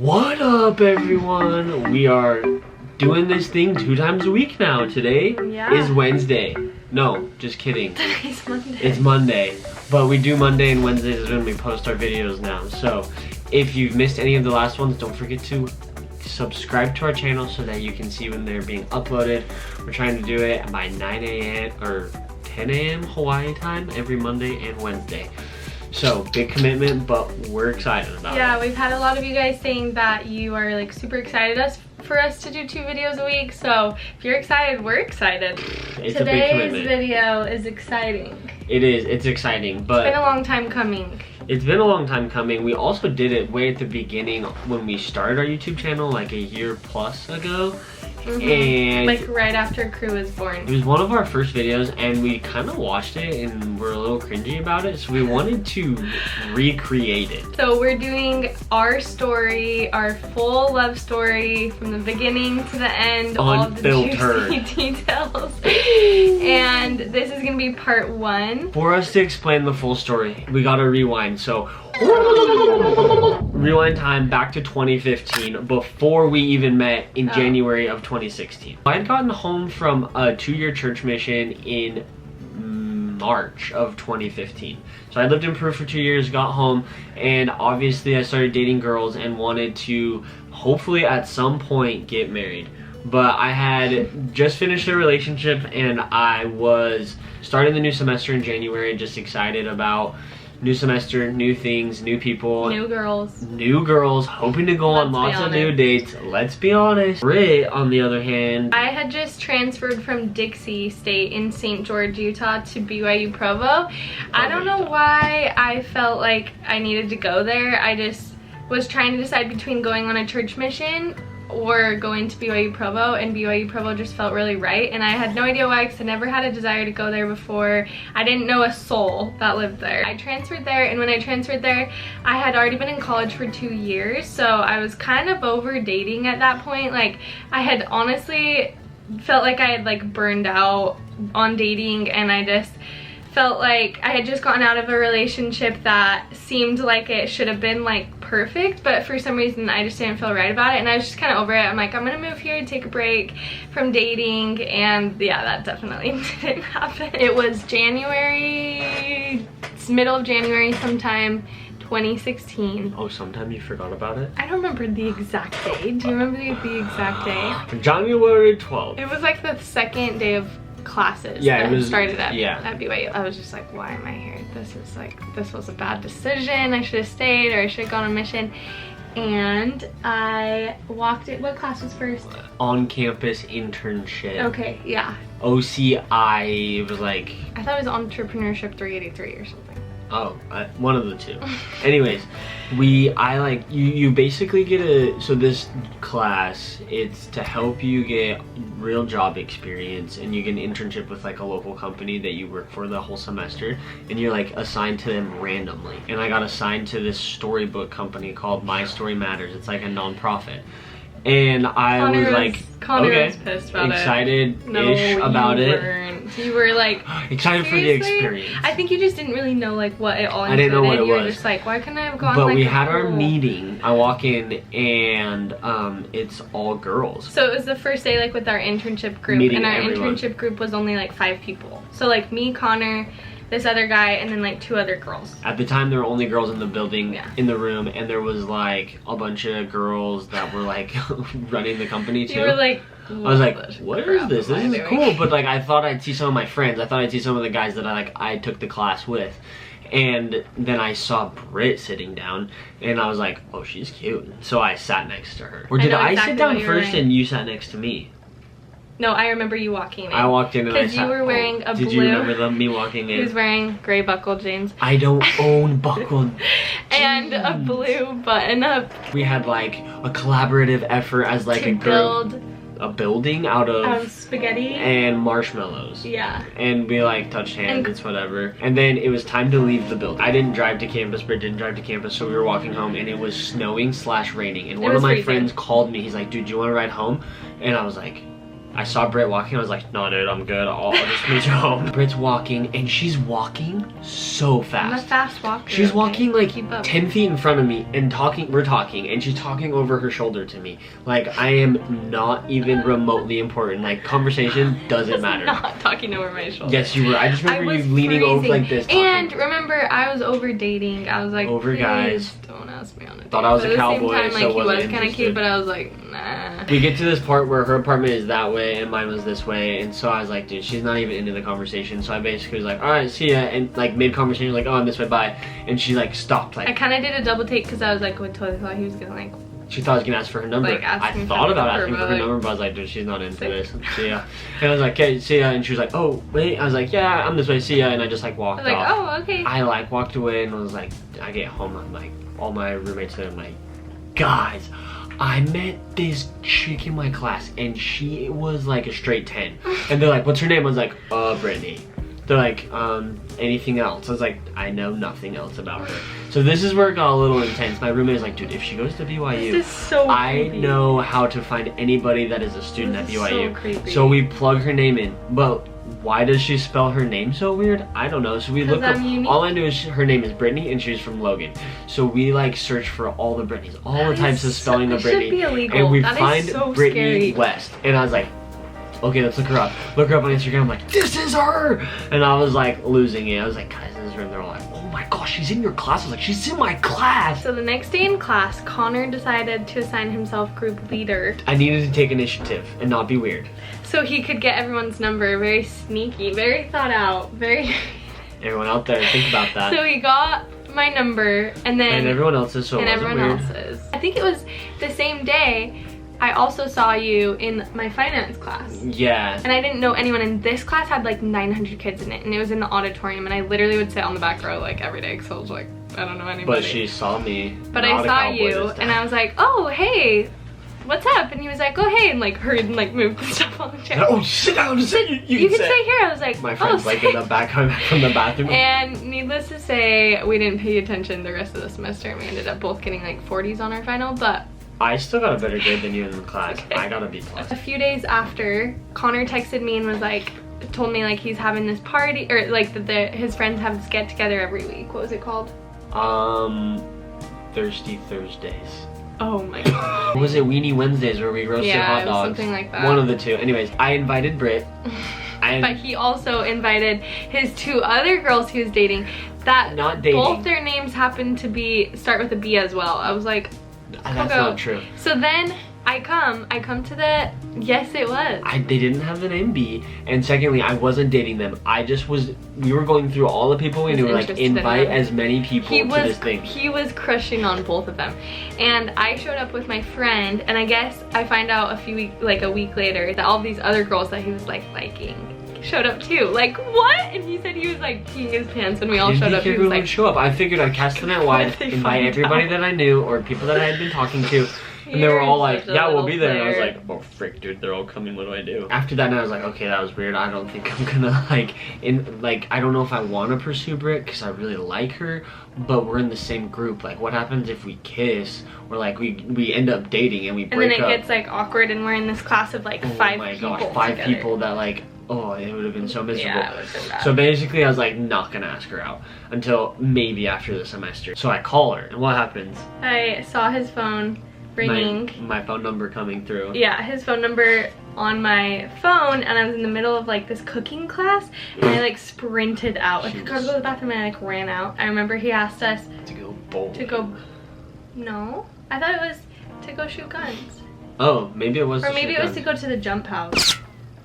What up, everyone? We are doing this thing 2 times a week now. Today is Wednesday. No, just kidding. Today's Monday. It's Monday. But we do Monday and Wednesdays when we post our videos now. So if you've missed any of the last ones, don't forget to subscribe to our channel so that you can see when they're being uploaded. We're trying to do it by 9 a.m. or 10 a.m. Hawaii time every Monday and Wednesday. So, big commitment, but we're excited about it. Yeah, we've had a lot of you guys saying that you are like super excited for us to do 2 videos a week. So, if you're excited, we're excited. It's a big commitment. Today's video is exciting. It is, it's exciting, but it's been a long time coming. It's been a long time coming. We also did it way at the beginning when we started our YouTube channel like a year plus ago. And like right after Crew was born. It was one of our first videos and we kind of watched it and we're a little cringy about it, so we wanted to recreate it. So we're doing our story, our full love story from the beginning to the end, Unfiltered. all the juicy details. And this is gonna be part 1. For us to explain the full story, we gotta rewind. So rewind time back to 2015 before we even met in January of 2016. I had gotten home from a 2-year church mission in March of 2015. So I lived in Peru for 2 years, got home, and obviously I started dating girls and wanted to hopefully at some point get married. But I had just finished a relationship and I was starting the new semester in January, just excited about new semester, new things, new people. New girls. New girls, hoping to go on lots of new dates. Let's be honest. Britt, on the other hand, I had just transferred from Dixie State in St. George, Utah to BYU Provo. I don't know why I felt like I needed to go there. I just was trying to decide between going on a church mission or going to BYU Provo, and BYU Provo just felt really right, and I had no idea why because I never had a desire to go there before. I didn't know a soul that lived there. I transferred there, and when I transferred there, I had already been in college for 2 years, so I was kind of over dating at that point. Like, I had honestly felt like I had like burned out on dating, and I just felt like I had just gotten out of a relationship that seemed like it should have been like perfect, but for some reason I just didn't feel right about it, and I was just kind of over it. I'm like, I'm gonna move here, take a break from dating, and yeah, that definitely didn't happen. It was January, middle of January sometime, 2016. Oh, sometime you forgot about it? I don't remember the exact day. Do you remember the exact day? January 12th. It was like the second day of classes. Yeah, it was started at BYU. I was just like, why am I here? This was a bad decision. I should have stayed, or I should have gone on a mission. And I walked it. What class was first? On-campus internship. Okay, yeah. OCI, it was like, I thought it was entrepreneurship 383 or something. Oh, one of the two. Anyways, you basically get so this class, it's to help you get real job experience, and you get an internship with like a local company that you work for the whole semester, and you're like assigned to them randomly. And I got assigned to this storybook company called My Story Matters. It's like a non-profit. And I was like, okay, was pissed about excited-ish about it. You were like, excited for the experience. I think you just didn't really know like what it all included. I didn't know what it was. You were just like, why couldn't I have gone? But like, we had our meeting. I walk in and it's all girls. So it was the first day like with our internship group, Meeting and our everyone. internship group was only like 5 people. So like me, Connor, this other guy, and then like 2 other girls. At the time, there were only girls in the building, in the room, and there was like a bunch of girls that were like running the company too. You were like, I was like, what is this? This is cool. But like, I thought I'd see some of my friends. I thought I'd see some of the guys that I took the class with. And then I saw Britt sitting down, and I was like, oh, she's cute. So I sat next to her. Or did I sit down first and you sat next to me? No, I remember you walking in. I walked in and I sat. Because you were wearing a blue. Did you remember me walking in? He was wearing gray buckled jeans. I don't own buckled jeans. And a blue button-up. We had like a collaborative effort as like a build a building out of spaghetti and marshmallows. Yeah. And we like touched hands, it's whatever. And then it was time to leave the building. I didn't drive to campus, Britt didn't drive to campus, so we were walking home and it was snowing / raining. And one of my friends called me, he's like, dude, do you want to ride home? And I was like, I saw Britt walking, I was like, no dude, I'm good, I'll just meet you home. Britt's walking, and she's walking so fast. I'm a fast walker. She's walking like Keep up. 10 feet in front of me and we're talking, and she's talking over her shoulder to me. Like, I am not even remotely important. Like, conversation doesn't matter. Not talking over my shoulder. Yes, you were. I just remember you leaning over like this. Talking. And remember, I was over dating. I was like, over guys. Don't ask me on it. Thought I was a cowboy, at the same time, so like, he was wasn't kind of cute, but I was like, nah. We get to this part where her apartment is that way and mine was this way, and so I was like, dude, she's not even into the conversation. So I basically was like, all right, see ya, and like mid conversation, like, oh, I'm this way, bye, and she like stopped. Like, I kind of did a double take because I was like, I totally thought he was gonna like. She thought I was gonna ask for her number. Like, I thought about asking for her number, but I was like, dude, she's not into this. See ya. And I was like, okay, see ya. And she was like, oh, wait. I was like, yeah, I'm this way, see ya. And I just like walked I was like, off. oh, okay. I like walked away and was like, I get home, I'm like, all my roommates there, I'm like, guys, I met this chick in my class and she was like a straight 10. And they're like, what's her name? I was like, Britnee. They're like, anything else? I was like, I know nothing else about her. So this is where it got a little intense. My roommate was like, dude, if she goes to BYU, this is so I creepy. know how to find anybody that is a student at BYU. So creepy. So we plug her name in. But why does she spell her name so weird? I don't know. So we look up, all I knew is her name is Britnee and she's from Logan. So we like search for all the Britneys, all the types of spelling of Britney. Should be illegal. And we That find is so Britney scary. West. And I was like, okay, let's look her up. Look her up on Instagram. I'm like, this is her. And I was like losing it. I was like, guys, this is her. And they're all like, oh my gosh, she's in your class. I was like, she's in my class. So the next day in class, Connor decided to assign himself group leader. I needed to take initiative and not be weird. So he could get everyone's number. Very sneaky, very thought out, very... Everyone out there, think about that. So he got my number and then... And everyone else's, so it wasn't everyone weird. else's. I think it was the same day I also saw you in my finance class. Yeah. And I didn't know anyone in this class had like 900 kids in it, and it was in the auditorium, and I literally would sit on the back row like every day because I was like, I don't know anybody. But she saw me. But I saw you, and I was like, oh, hey, what's up? And he was like, oh, hey, and like hurried and like moved the stuff on the chair. Oh, sit down. You can stay here. I was like, my friend's like in the back, coming back from the bathroom. And needless to say, we didn't pay attention the rest of the semester, and we ended up both getting like 40s on our final, but I still got a better grade than you in the class. Okay. I got a B+. A few days after, Connor texted me and was like, told me like he's having this party, or like that his friends have this get together every week. What was it called? Thirsty Thursdays. Oh my god. Was it Weenie Wednesdays where we roasted hot it was dogs? something like that. One of the two. Anyways, I invited Britt. But he also invited his two other girls he was dating that Not dating. both their names happened to start with a B as well. I was like, That's not true. So then I come to the, yes it was. They didn't have the name B, and secondly, I wasn't dating them. We were going through all the people we knew, like, invite as many people to this thing. He was crushing on both of them. And I showed up with my friend, and I guess I find out a week later that all these other girls that he was like liking showed up too. Like, what? And he said he was like peeing his pants when we all showed up. He was like, show up. I figured I'd cast the net wide, invite everybody that I knew or people that I had been talking to. And they were all like, yeah, we'll be there. And I was like, oh frick, dude, they're all coming, what do I do? After that, I was like, okay, that was weird. I don't think I'm gonna I don't know if I want to pursue Britt because I really like her, but we're in the same group. Like, what happens if we kiss or like we end up dating and we break up? And then it gets like awkward and we're in this class of like five people that like, oh, it would have been so miserable. Yeah, it would have been bad. So basically I was like not gonna ask her out until maybe after the semester. So I call her, and what happens? I saw his phone ringing. My phone number coming through. Yeah, his phone number on my phone, and I was in the middle of like this cooking class, and I like sprinted out. Like, I gotta go to the bathroom, and I like ran out. I remember he asked us to go bowl. No, I thought it was to go shoot guns. Oh, maybe it was. Or maybe it was to go to the jump house.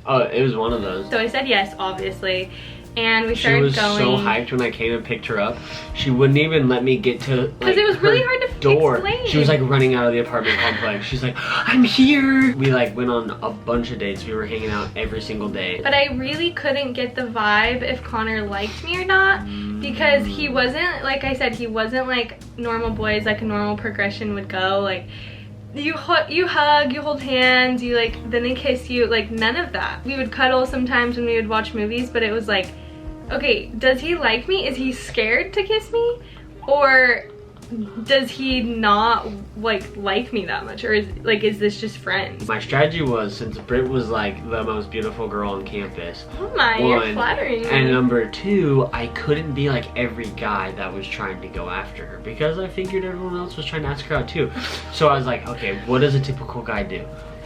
Oh, it was one of those. So I said yes, obviously. And we started going. She was so hyped when I came and picked her up. She wouldn't even let me get to because it was really hard to explain. She was like running out of the apartment complex. She's like, I'm here. We like went on a bunch of dates. We were hanging out every single day. But I really couldn't get the vibe if Connor liked me or not, because he wasn't, like I said, he wasn't like normal boys, like a normal progression would go. Like, you hug, you hold hands, you like, then they kiss you, like none of that. We would cuddle sometimes when we would watch movies, but it was like, okay, does he like me? Is he scared to kiss me? Or does he not like me that much, or is this just friends? My strategy was, since Brit was like the most beautiful girl on campus, Oh my, you're flattering me. And number two, I couldn't be like every guy that was trying to go after her, because I figured everyone else was trying to ask her out too. So I was like, okay, what does a typical guy do?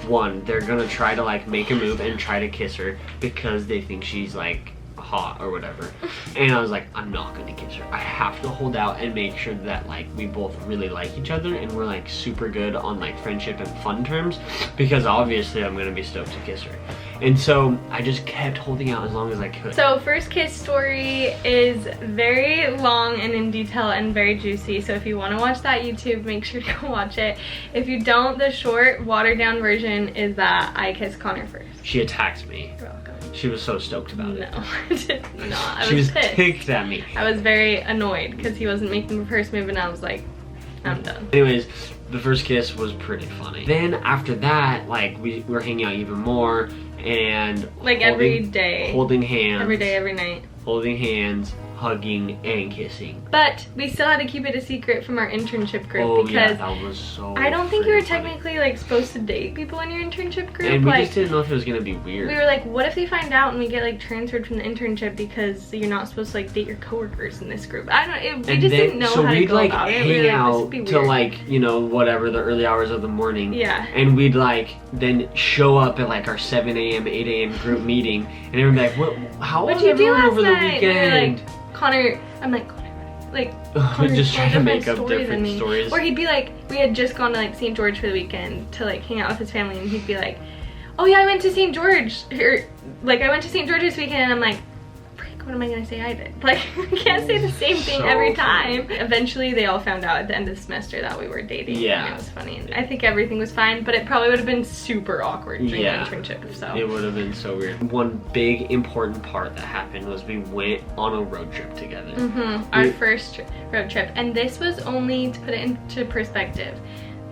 One, they're gonna try to like make a move and try to kiss her because they think she's like hot or whatever. And I was like, I'm not gonna kiss her. I have to hold out and make sure that like we both really like each other and we're like super good on like friendship and fun terms, because obviously I'm gonna be stoked to kiss her. And so I just kept holding out as long as I could. So first kiss story is very long and in detail and very juicy. So if you want to watch that YouTube, make sure to go watch it. If you don't, the short, watered down version is that I kissed Connor first. She attacked me. You're welcome. She was so stoked about it. No, I did not. I She was pissed. ticked at me. I was very annoyed because he wasn't making the first move, and I was like, I'm done. Anyways, the first kiss was pretty funny. Then after that, like we were hanging out even more, and like every day. Holding hands. Every day, every night. Holding hands, hugging, and kissing. But we still had to keep it a secret from our internship group, Oh because yeah, that was so I don't think you were freaking funny. technically like supposed to date people in your internship group. And we like, just didn't know if it was gonna be weird. we were like, what if they find out and we get like transferred from the internship because you're not supposed to like date your coworkers in this group? I don't know. We and just then, didn't know so how to we'd go like about it. hang We were like, this out would be till weird. like, you know, whatever, the early hours of the morning. Yeah. And we'd like then show up at like our 7 a.m., 8 a.m. group meeting, and everyone would be like, what? How was What'd you do everyone last over the night? We were weekend? like, Connor, I'm like, Connor, like, Connor's just trying to told make up story than different me. stories. Or he'd be like, we had just gone to like St. George for the weekend to like hang out with his family, and he'd be like, oh yeah, I went to St. George, or like I went to St. George this weekend, and I'm like, frick, what am I gonna say I did? Like, I can't say the same thing So every funny. time. Eventually they all found out at the end of the semester that we were dating. Yeah. And it was funny. And I think everything was fine, but it probably would have been super awkward during Yeah. the internship, so. It would have been so weird. One big important part that happened was we went on a road trip together. Our We- first road trip. And this was only, to put it into perspective,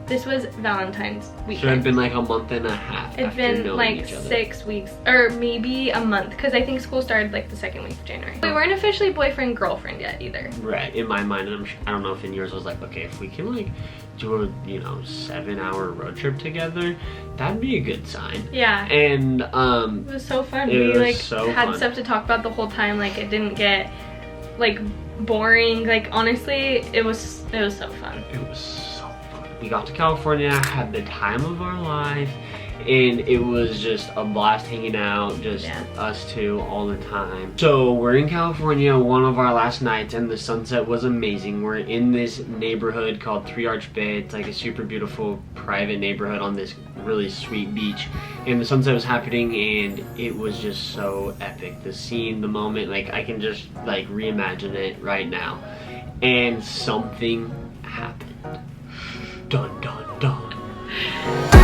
this was Valentine's So it'd weekend. been like a month and a half It's after been knowing like each other. 6 weeks, or maybe a month, because I think school started like the second week of January. We weren't officially boyfriend-girlfriend yet either. Right, in my mind, and I don't know if in yours was like, okay, if we can like do a, you know, 7-hour road trip together, that'd be a good sign. Yeah. And It was so fun. It We was like so had fun. stuff to talk about the whole time. Like it didn't get like boring. Like honestly, it was so fun. it was so fun. We got to California, had the time of our life, and it was just a blast hanging out, just Yeah. us two all the time. So we're in California, one of our last nights, and the sunset was amazing. We're in this neighborhood called Three Arch Bay. It's like a super beautiful private neighborhood on this really sweet beach, and the sunset was happening, and it was just so epic. The scene, the moment, like I can just like reimagine it right now. And something happened. Dun dun dun.